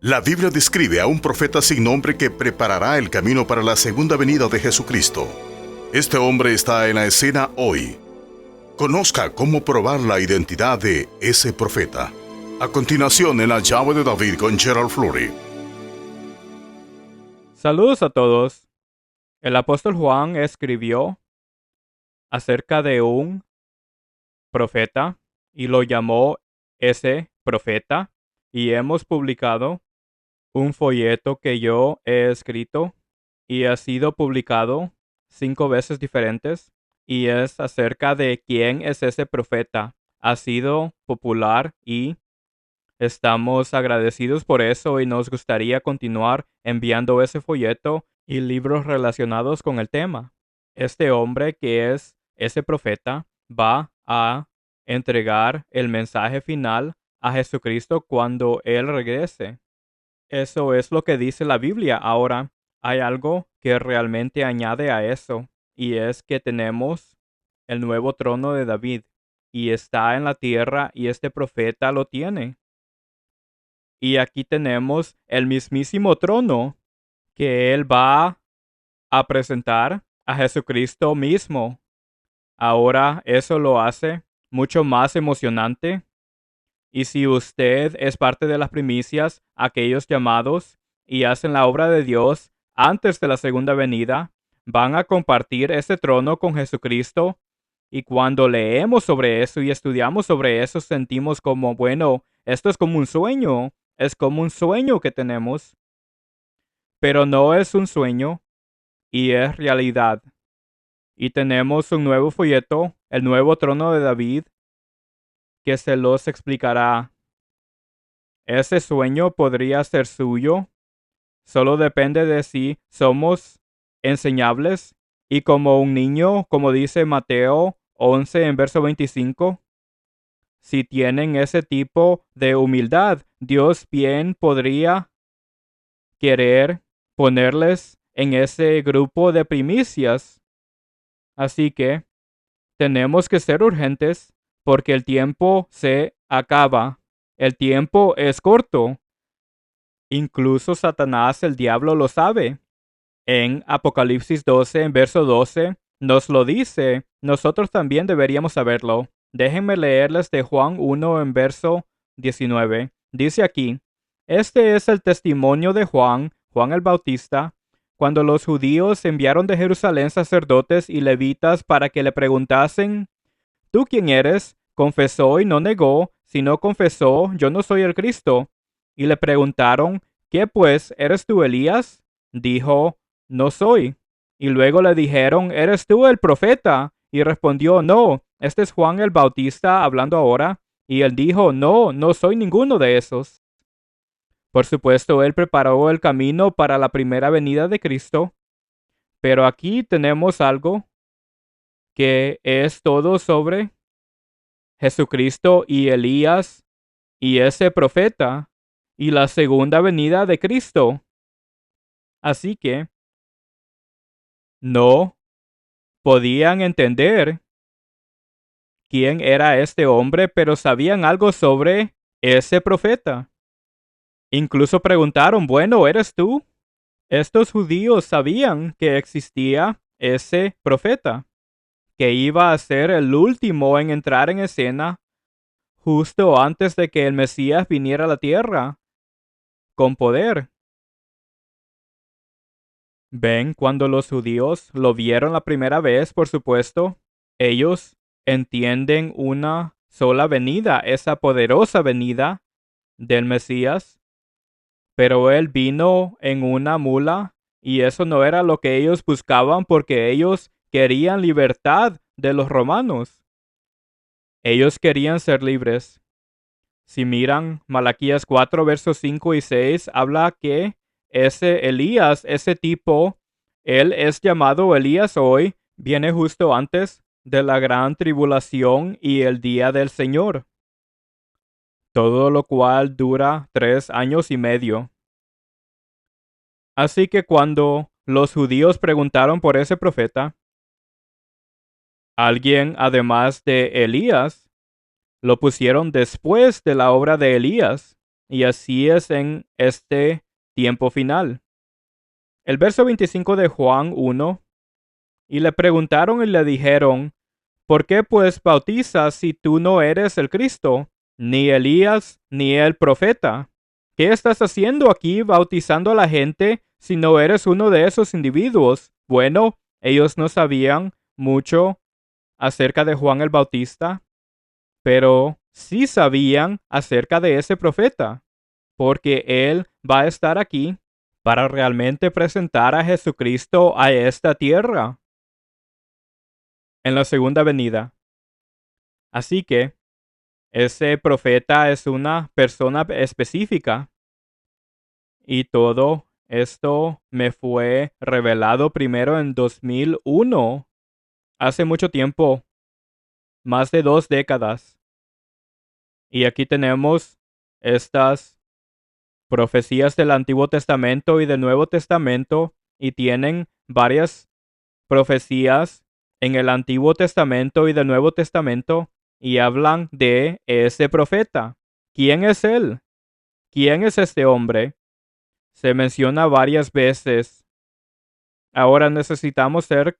La Biblia describe a un profeta sin nombre que preparará el camino para la segunda venida de Jesucristo. Este hombre está en la escena hoy. Conozca cómo probar la identidad de ese profeta. A continuación, en la llave de David con Gerald Flurry. Saludos a todos. El apóstol Juan escribió acerca de un profeta y lo llamó ese profeta, y hemos publicado un folleto que yo he escrito y ha sido publicado 5 veces diferentes, y es acerca de quién es ese profeta. Ha sido popular y estamos agradecidos por eso, y nos gustaría continuar enviando ese folleto y libros relacionados con el tema. Este hombre que es ese profeta va a entregar el mensaje final a Jesucristo cuando Él regrese. Eso es lo que dice la Biblia. Ahora, hay algo que realmente añade a eso, y es que tenemos el nuevo trono de David, y está en la tierra, y este profeta lo tiene. Y aquí tenemos el mismísimo trono que Él va a presentar a Jesucristo mismo. Ahora eso lo hace mucho más emocionante. Y si usted es parte de las primicias, aquellos llamados y hacen la obra de Dios antes de la segunda venida, van a compartir ese trono con Jesucristo. Y cuando leemos sobre eso y estudiamos sobre eso, sentimos como, bueno, esto es como un sueño. Es como un sueño que tenemos, pero no es un sueño y es realidad. Y tenemos un nuevo folleto, el nuevo trono de David, que se los explicará. Ese sueño podría ser suyo, solo depende de si somos enseñables y como un niño, como dice Mateo 11 en verso 25. Si tienen ese tipo de humildad, Dios bien podría querer ponerles en ese grupo de primicias. Así que tenemos que ser urgentes porque el tiempo se acaba. El tiempo es corto. Incluso Satanás, el diablo, lo sabe. En Apocalipsis 12, en verso 12, nos lo dice. Nosotros también deberíamos saberlo. Déjenme leerles de Juan 1 en verso 19. Dice aquí: este es el testimonio de Juan, Juan el Bautista, cuando los judíos enviaron de Jerusalén sacerdotes y levitas para que le preguntasen: ¿tú quién eres? Confesó y no negó, sino confesó: yo no soy el Cristo. Y le preguntaron: ¿qué pues? ¿Eres tú Elías? Dijo: no soy. Y luego le dijeron: ¿eres tú el profeta? Y respondió: no, este es Juan el Bautista hablando ahora. Y él dijo: no, no soy ninguno de esos. Por supuesto, él preparó el camino para la primera venida de Cristo, pero aquí tenemos algo que es todo sobre Jesucristo y Elías y ese profeta y la segunda venida de Cristo. Así que no podían entender quién era este hombre, pero sabían algo sobre ese profeta. Incluso preguntaron: bueno, ¿eres tú? Estos judíos sabían que existía ese profeta, que iba a ser el último en entrar en escena justo antes de que el Mesías viniera a la tierra con poder. Ven, cuando los judíos lo vieron la primera vez, por supuesto, ellos entienden una sola venida, esa poderosa venida del Mesías, pero él vino en una mula y eso no era lo que ellos buscaban porque ellos querían libertad de los romanos. Ellos querían ser libres. Si miran Malaquías 4, versos 5 y 6, habla que ese Elías, ese tipo, él es llamado Elías hoy, viene justo antes de la gran tribulación y el día del Señor. Todo lo cual dura 3 años y medio. Así que cuando los judíos preguntaron por ese profeta, alguien además de Elías, lo pusieron después de la obra de Elías. y así es en este tiempo final. El verso 25 de Juan 1, y le preguntaron y le dijeron, ¿por qué pues bautizas si tú no eres el Cristo, ni Elías, ni el profeta? ¿Qué estás haciendo aquí bautizando a la gente si no eres uno de esos individuos? Bueno, ellos no sabían mucho acerca de Juan el Bautista, pero sí sabían acerca de ese profeta, porque él va a estar aquí para realmente presentar a Jesucristo a esta tierra en la segunda venida. Así que ese profeta es una persona específica y todo esto me fue revelado primero en 2001, hace mucho tiempo, más de 2 décadas. Y aquí tenemos estas profecías del Antiguo Testamento y del Nuevo Testamento y tienen varias profecías en el Antiguo Testamento y del Nuevo Testamento y hablan de ese profeta. ¿Quién es él? ¿Quién es este hombre? Se menciona varias veces. Ahora necesitamos ser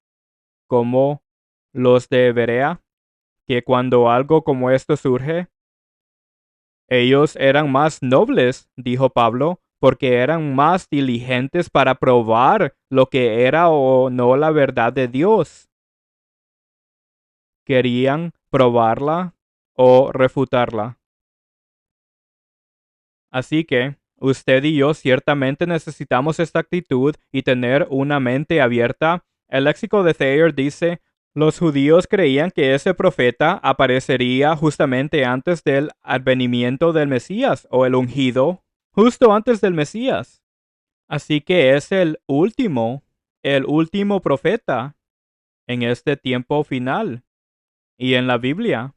como los de Berea, que cuando algo como esto surge, ellos eran más nobles, dijo Pablo, porque eran más diligentes para probar lo que era o no la verdad de Dios. Querían probarla o refutarla. Así que usted y yo ciertamente necesitamos esta actitud y tener una mente abierta. El léxico de Thayer dice, los judíos creían que ese profeta aparecería justamente antes del advenimiento del Mesías o el ungido, justo antes del Mesías. Así que es el último profeta en este tiempo final y en la Biblia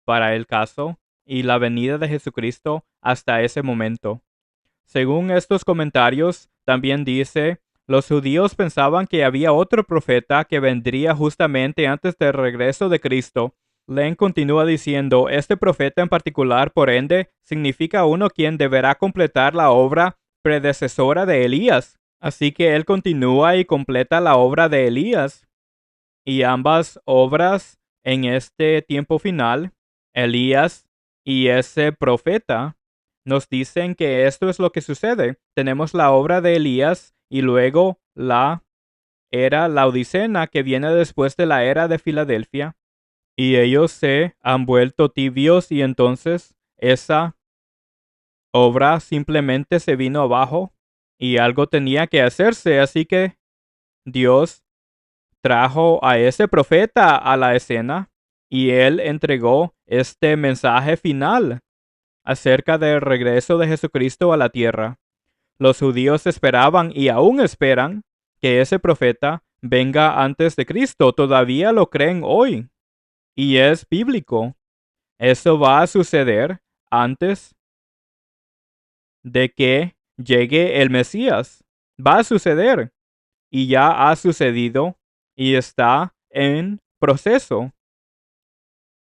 para el caso y la venida de Jesucristo hasta ese momento. Según estos comentarios, también dice, los judíos pensaban que había otro profeta que vendría justamente antes del regreso de Cristo. Len continúa diciendo, este profeta en particular, por ende, significa uno quien deberá completar la obra predecesora de Elías. Así que él continúa y completa la obra de Elías. Y ambas obras en este tiempo final, Elías y ese profeta, nos dicen que esto es lo que sucede. Tenemos la obra de Elías y luego la era laodicena que viene después de la era de Filadelfia. Y ellos se han vuelto tibios y entonces esa obra simplemente se vino abajo y algo tenía que hacerse. Así que Dios trajo a ese profeta a la escena y él entregó este mensaje final acerca del regreso de Jesucristo a la tierra. Los judíos esperaban y aún esperan que ese profeta venga antes de Cristo. Todavía lo creen hoy. Y es bíblico. Eso va a suceder antes de que llegue el Mesías. Va a suceder. Y ya ha sucedido y está en proceso.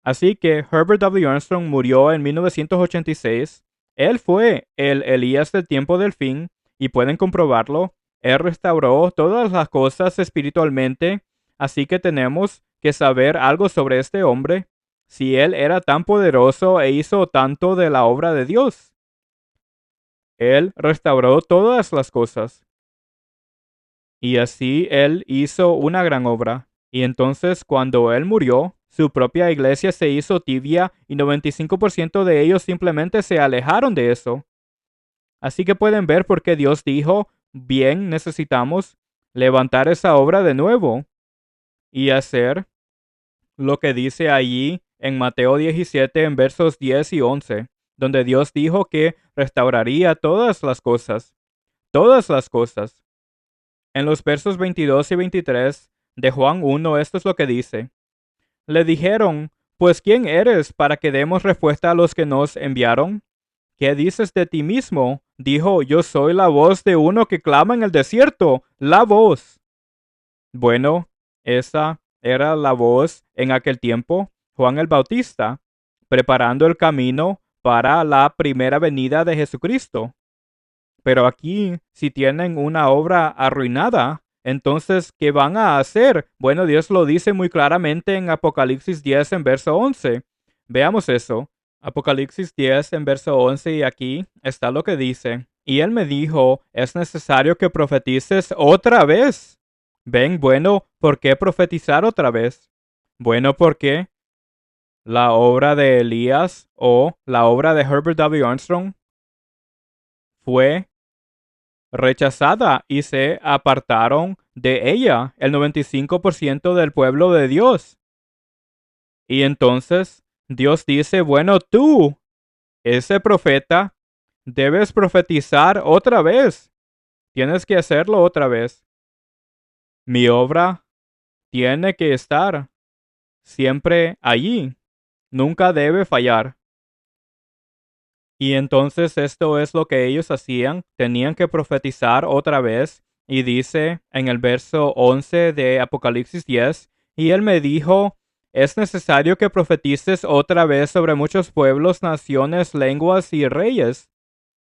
Así que Herbert W. Armstrong murió en 1986. Él fue el Elías del tiempo del fin y pueden comprobarlo. Él restauró todas las cosas espiritualmente. Así que tenemos que saber algo sobre este hombre. Si él era tan poderoso e hizo tanto de la obra de Dios. Él restauró todas las cosas. Y así él hizo una gran obra. Y entonces cuando él murió, su propia iglesia se hizo tibia y 95% de ellos simplemente se alejaron de eso. Así que pueden ver por qué Dios dijo, bien, necesitamos levantar esa obra de nuevo y hacer lo que dice allí en Mateo 17 en versos 10 y 11, donde Dios dijo que restauraría todas las cosas. Todas las cosas. En los versos 22 y 23 de Juan 1, esto es lo que dice. Le dijeron, pues ¿quién eres para que demos respuesta a los que nos enviaron? ¿Qué dices de ti mismo? Dijo, yo soy la voz de uno que clama en el desierto, la voz. Bueno, esa era la voz en aquel tiempo, Juan el Bautista, preparando el camino para la primera venida de Jesucristo. Pero aquí, si tienen una obra arruinada, entonces, ¿qué van a hacer? Bueno, Dios lo dice muy claramente en Apocalipsis 10 en verso 11. Veamos eso. Apocalipsis 10 en verso 11 y aquí está lo que dice. Y él me dijo, es necesario que profetices otra vez. Ven, bueno, ¿por qué profetizar otra vez? Bueno, porque la obra de Elías o la obra de Herbert W. Armstrong fue rechazada y se apartaron de ella el 95% del pueblo de Dios. Y entonces Dios dice, bueno, tú, ese profeta, debes profetizar otra vez. Tienes que hacerlo otra vez. Mi obra tiene que estar siempre allí. Nunca debe fallar. Y entonces esto es lo que ellos hacían. Tenían que profetizar otra vez. Y dice en el verso 11 de Apocalipsis 10, y él me dijo, es necesario que profetices otra vez sobre muchos pueblos, naciones, lenguas y reyes.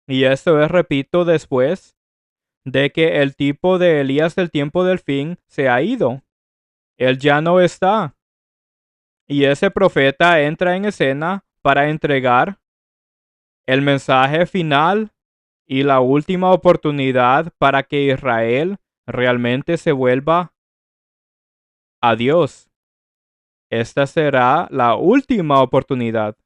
Y esto es, repito, después de que el tipo de Elías del tiempo del fin se ha ido. Él ya no está. Y ese profeta entra en escena para entregar el mensaje final y la última oportunidad para que Israel realmente se vuelva a Dios. Esta será la última oportunidad.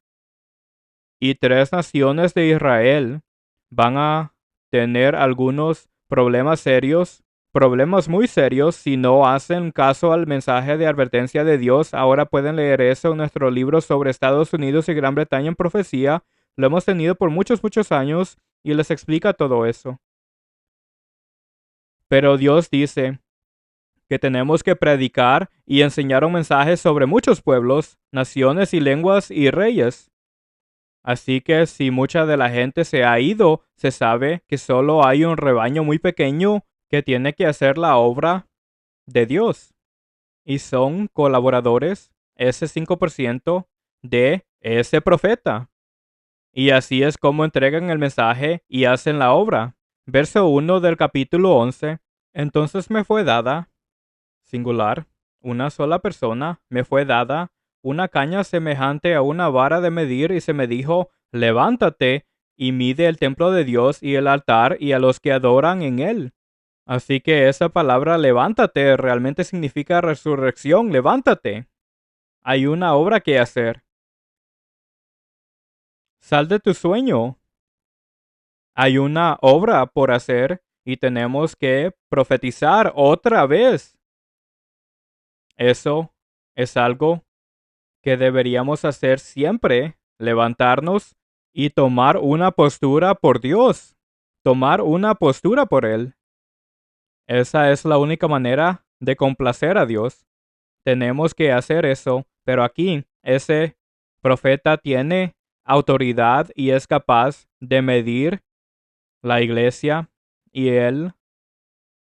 Y 3 naciones de Israel van a tener algunos problemas serios, problemas muy serios si no hacen caso al mensaje de advertencia de Dios. Ahora pueden leer eso en nuestro libro sobre Estados Unidos y Gran Bretaña en profecía. Lo hemos tenido por muchos, muchos años y les explica todo eso. Pero Dios dice que tenemos que predicar y enseñar un mensaje sobre muchos pueblos, naciones y lenguas y reyes. Así que si mucha de la gente se ha ido, se sabe que solo hay un rebaño muy pequeño que tiene que hacer la obra de Dios. Y son colaboradores, ese 5% de ese profeta. Y así es como entregan el mensaje y hacen la obra. Verso 1 del capítulo 11. Entonces me fue dada, singular, una sola persona, me fue dada una caña semejante a una vara de medir y se me dijo, levántate y mide el templo de Dios y el altar y a los que adoran en él. Así que esa palabra levántate realmente significa resurrección, levántate. Hay una obra que hacer. Sal de tu sueño. Hay una obra por hacer y tenemos que profetizar otra vez. Eso es algo que deberíamos hacer siempre, levantarnos y tomar una postura por Dios, tomar una postura por Él. Esa es la única manera de complacer a Dios. Tenemos que hacer eso, pero aquí ese profeta tiene autoridad y es capaz de medir la iglesia y el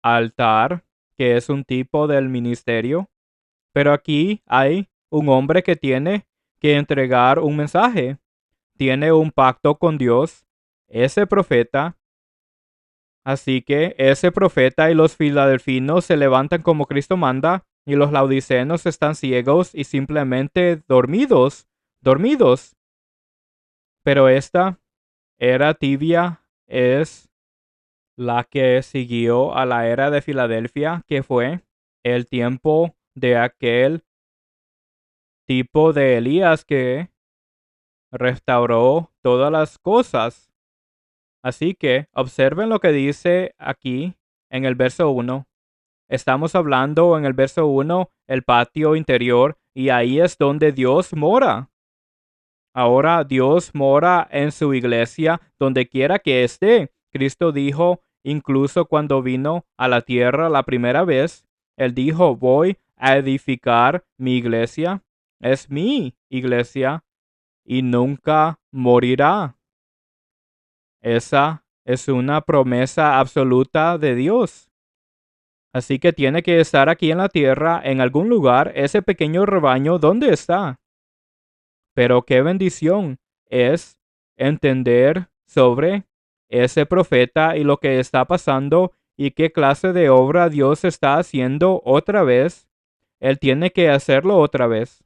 altar, que es un tipo del ministerio. Pero aquí hay un hombre que tiene que entregar un mensaje. Tiene un pacto con Dios, ese profeta. Así que ese profeta y los filadelfinos se levantan como Cristo manda y los laodicenos están ciegos y simplemente dormidos. Pero esta era tibia es la que siguió a la era de Filadelfia, que fue el tiempo de aquel tipo de Elías que restauró todas las cosas. Así que observen lo que dice aquí en el verso 1. Estamos hablando en el verso 1 el patio interior y ahí es donde Dios mora. Ahora Dios mora en su iglesia donde quiera que esté. Cristo dijo, incluso cuando vino a la tierra la primera vez, Él dijo, voy a edificar mi iglesia. Es mi iglesia y nunca morirá. Esa es una promesa absoluta de Dios. Así que tiene que estar aquí en la tierra, en algún lugar, ese pequeño rebaño, ¿dónde está? Pero qué bendición es entender sobre ese profeta y lo que está pasando y qué clase de obra Dios está haciendo otra vez, él tiene que hacerlo otra vez.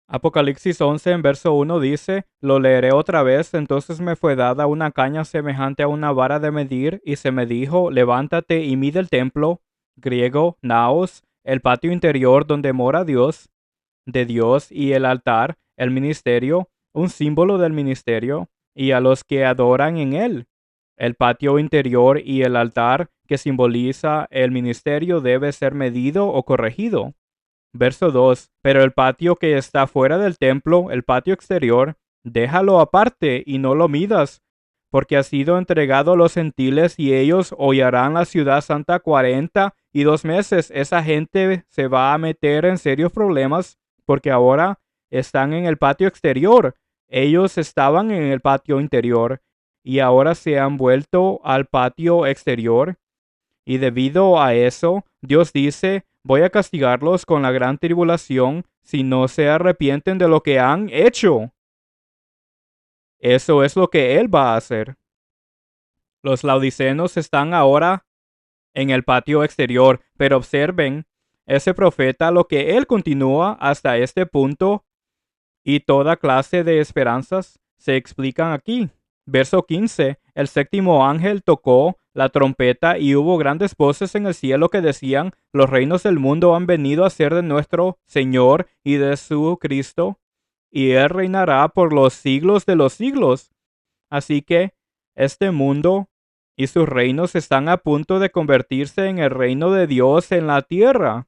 Apocalipsis 11 en verso 1 dice, lo leeré otra vez, entonces me fue dada una caña semejante a una vara de medir, y se me dijo, levántate y mide el templo, griego, naos, el patio interior donde mora Dios, de Dios, y el altar, el ministerio, un símbolo del ministerio, y a los que adoran en él. El patio interior y el altar que simboliza el ministerio debe ser medido o corregido. Verso 2. Pero el patio que está fuera del templo, el patio exterior, déjalo aparte y no lo midas, porque ha sido entregado a los gentiles y ellos hollarán la ciudad santa 42 meses. Esa gente se va a meter en serios problemas porque ahora están en el patio exterior. Ellos estaban en el patio interior y ahora se han vuelto al patio exterior. Y debido a eso, Dios dice, voy a castigarlos con la gran tribulación si no se arrepienten de lo que han hecho. Eso es lo que Él va a hacer. Los laodicenos están ahora en el patio exterior, pero observen, ese profeta lo que él continúa hasta este punto y toda clase de esperanzas se explican aquí. Verso 15. El séptimo ángel tocó la trompeta y hubo grandes voces en el cielo que decían, los reinos del mundo han venido a ser de nuestro Señor y de su Cristo, y Él reinará por los siglos de los siglos. Así que este mundo y sus reinos están a punto de convertirse en el reino de Dios en la tierra.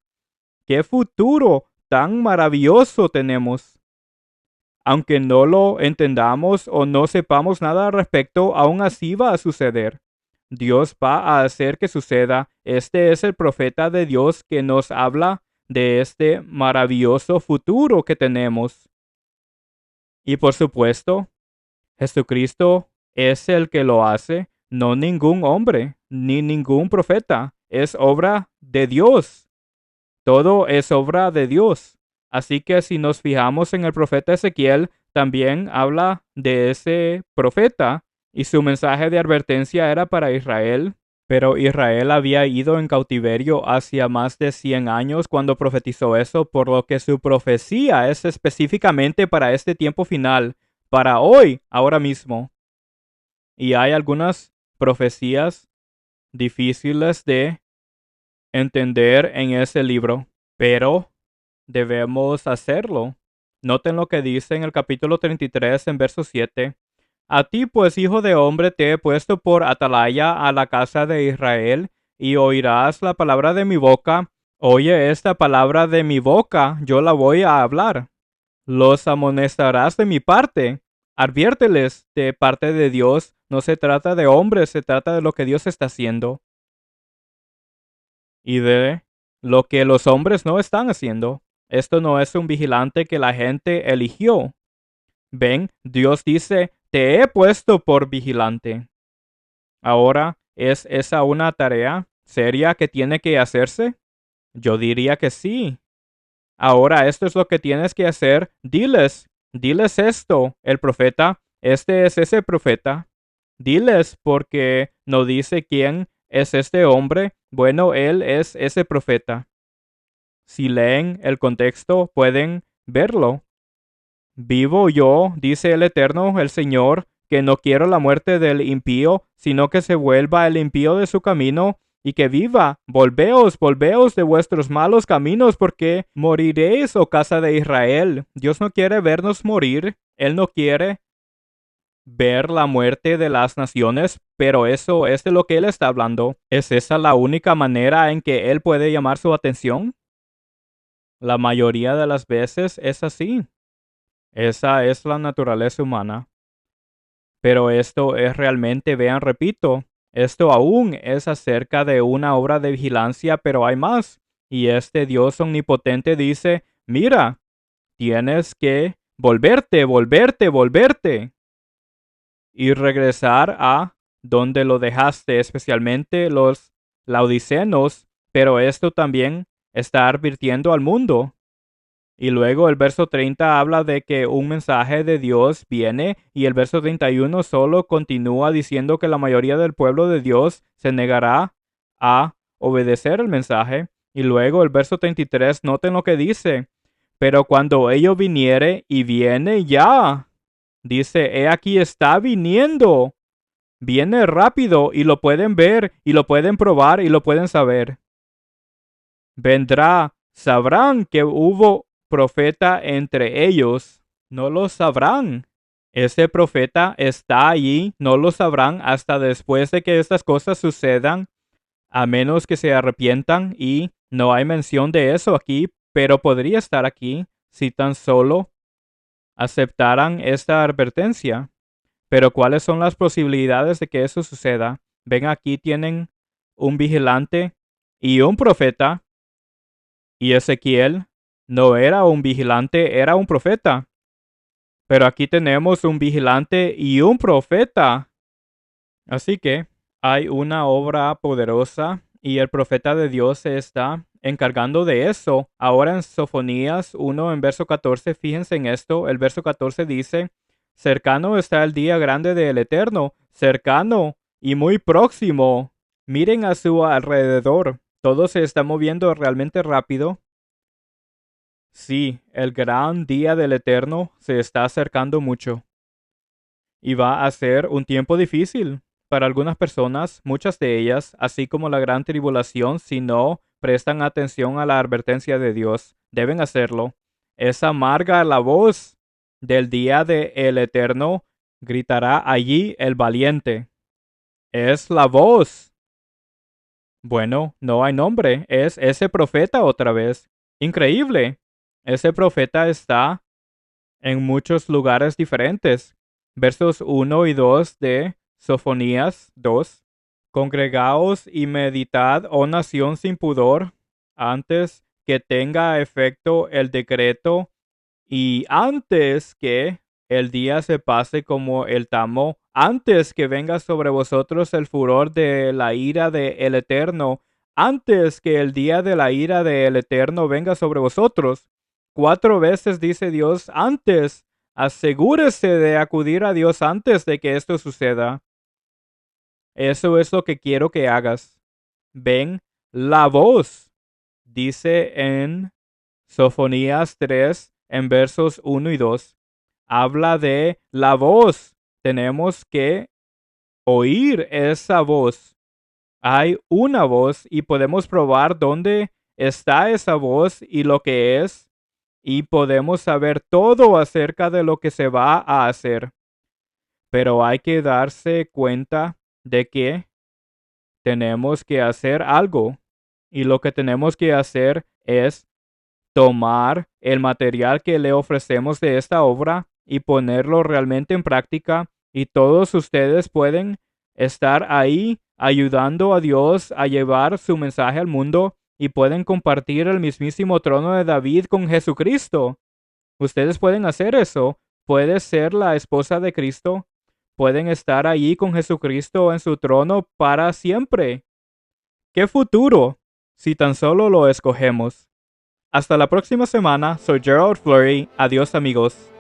¡Qué futuro tan maravilloso tenemos! Aunque no lo entendamos o no sepamos nada al respecto, aún así va a suceder. Dios va a hacer que suceda. Este es el profeta de Dios que nos habla de este maravilloso futuro que tenemos. Y por supuesto, Jesucristo es el que lo hace, no ningún hombre, ni ningún profeta. Es obra de Dios. Todo es obra de Dios. Así que si nos fijamos en el profeta Ezequiel, también habla de ese profeta y su mensaje de advertencia era para Israel. Pero Israel había ido en cautiverio hacia más de 100 años cuando profetizó eso, por lo que su profecía es específicamente para este tiempo final, para hoy, ahora mismo. Y hay algunas profecías difíciles de entender en ese libro, pero debemos hacerlo. Noten lo que dice en el capítulo 33 en verso 7. A ti, pues, hijo de hombre, te he puesto por atalaya a la casa de Israel, y oirás la palabra de mi boca. Oye esta palabra de mi boca, yo la voy a hablar. Los amonestarás de mi parte. Adviérteles de parte de Dios. No se trata de hombres, se trata de lo que Dios está haciendo. Y de lo que los hombres no están haciendo. Esto no es un vigilante que la gente eligió. Ven, Dios dice, te he puesto por vigilante. Ahora, ¿es esa una tarea seria que tiene que hacerse? Yo diría que sí. Ahora, esto es lo que tienes que hacer. Diles esto. El profeta, este es ese profeta. Diles porque no dice quién es este hombre. Bueno, él es ese profeta. Si leen el contexto, pueden verlo. Vivo yo, dice el Eterno, el Señor, que no quiero la muerte del impío, sino que se vuelva el impío de su camino y que viva. Volveos, volveos de vuestros malos caminos, porque moriréis, oh casa de Israel. Dios no quiere vernos morir. Él no quiere ver la muerte de las naciones, pero eso es de lo que Él está hablando. ¿Es esa la única manera en que Él puede llamar su atención? La mayoría de las veces es así. Esa es la naturaleza humana. Pero esto es realmente, vean, repito, esto aún es acerca de una obra de vigilancia, pero hay más. Y este Dios omnipotente dice, mira, tienes que volverte y regresar a donde lo dejaste, especialmente los laodicenos, pero esto también está advirtiendo al mundo. Y luego el verso 30 habla de que un mensaje de Dios viene y el verso 31 solo continúa diciendo que la mayoría del pueblo de Dios se negará a obedecer el mensaje. Y luego el verso 33, noten lo que dice. Pero cuando ello viniere, y viene ya, dice, he aquí está viniendo. Viene rápido y lo pueden ver y lo pueden probar y lo pueden saber. Vendrá, sabrán que hubo profeta entre ellos, no lo sabrán. Ese profeta está allí, no lo sabrán hasta después de que estas cosas sucedan, a menos que se arrepientan, y no hay mención de eso aquí, pero podría estar aquí si tan solo aceptaran esta advertencia. Pero ¿cuáles son las posibilidades de que eso suceda? Ven, aquí tienen un vigilante y un profeta. Y Ezequiel no era un vigilante, era un profeta. Pero aquí tenemos un vigilante y un profeta. Así que hay una obra poderosa y el profeta de Dios se está encargando de eso. Ahora en Sofonías 1, en verso 14, fíjense en esto. El verso 14 dice, cercano está el día grande del Eterno, cercano y muy próximo. Miren a su alrededor. Todo se está moviendo realmente rápido. Sí, el gran día del Eterno se está acercando mucho. Y va a ser un tiempo difícil para algunas personas, muchas de ellas, así como la gran tribulación, si no prestan atención a la advertencia de Dios. Deben hacerlo. Es amarga la voz del día del Eterno, gritará allí el valiente. Es la voz. Bueno, no hay nombre, es ese profeta otra vez. Increíble. Ese profeta está en muchos lugares diferentes. Versos 1 y 2 de Sofonías 2. Congregaos y meditad, oh nación sin pudor, antes que tenga efecto el decreto y antes que el día se pase como el tamo, antes que venga sobre vosotros el furor de la ira del Eterno, antes que el día de la ira del Eterno venga sobre vosotros. 4 veces dice Dios antes. Asegúrese de acudir a Dios antes de que esto suceda. Eso es lo que quiero que hagas. Ven la voz, dice en Sofonías 3, en versos 1 y 2. Habla de la voz. Tenemos que oír esa voz. Hay una voz y podemos probar dónde está esa voz y lo que es. Y podemos saber todo acerca de lo que se va a hacer. Pero hay que darse cuenta de que tenemos que hacer algo. Y lo que tenemos que hacer es tomar el material que le ofrecemos de esta obra y ponerlo realmente en práctica. Y todos ustedes pueden estar ahí ayudando a Dios a llevar su mensaje al mundo y pueden compartir el mismísimo trono de David con Jesucristo. Ustedes pueden hacer eso. Puede ser la esposa de Cristo. Pueden estar allí con Jesucristo en su trono para siempre. ¡Qué futuro! Si tan solo lo escogemos. Hasta la próxima semana, soy Gerald Flurry. Adiós amigos.